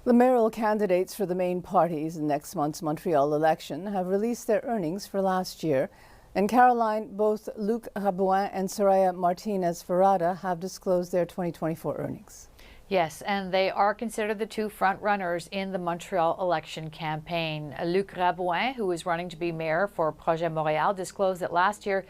The mayoral candidates for the main parties in next month's Montreal election have released their earnings for last year. In Caroline, both Luc Rabouin and Soraya Martinez-Ferrada have disclosed their 2024 earnings. Yes, and they are considered the two front-runners in the Montreal election campaign. Luc Rabouin, who is running to be mayor for Projet Montréal, disclosed that last year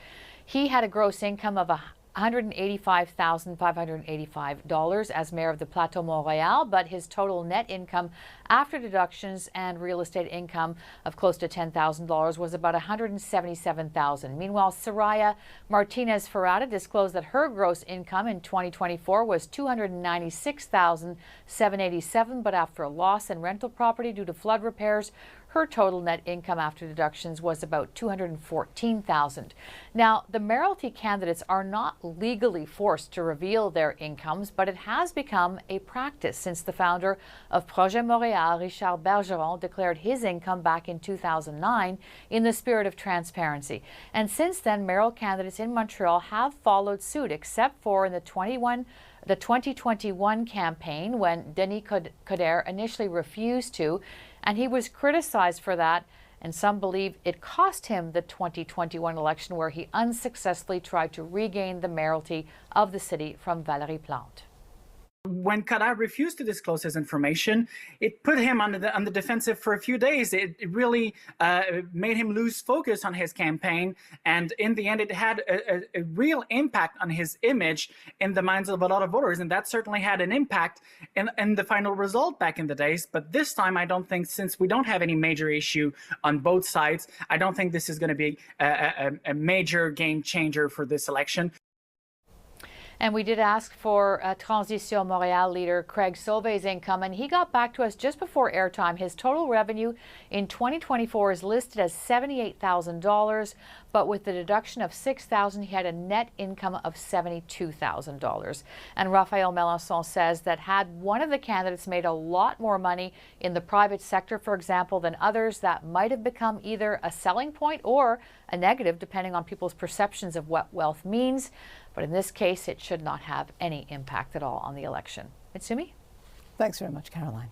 he had a gross income of $185,585 as mayor of the Plateau Montréal, but his total net income after deductions and real estate income of close to $10,000 was about $177,000. Meanwhile, Soraya Martinez-Ferrada disclosed that her gross income in 2024 was $296,787, but after a loss in rental property due to flood repairs, her total net income after deductions was about $214,000. Now, the mayoralty candidates are not legally forced to reveal their incomes, but it has become a practice since the founder of Projet Montréal, Richard Bergeron, declared his income back in 2009 in the spirit of transparency. And since then, mayoral candidates in Montreal have followed suit, except for in the 2021 campaign, when Denis Coderre initially refused to, and he was criticized for that, and some believe it cost him the 2021 election, where he unsuccessfully tried to regain the mayoralty of the city from Valérie Plante. When Coderre refused to disclose his information, it put him on the defensive for a few days. It really made him lose focus on his campaign, and in the end, it had a real impact on his image in the minds of a lot of voters, and that certainly had an impact in the final result back in the days. But this time, I don't think, since we don't have any major issue on both sides, I don't think this is going to be a major game changer for this election. And we did ask for Transition Montréal leader Craig Sauvé's income, and he got back to us just before airtime. His total revenue in 2024 is listed as $78,000, but with the deduction of $6,000, he had a net income of $72,000. And Raphael Melançon says that had one of the candidates made a lot more money in the private sector, for example, than others, that might have become either a selling point or a negative, depending on people's perceptions of what wealth means. But in this case, it should not have any impact at all on the election. Mitsumi? Thanks very much, Caroline.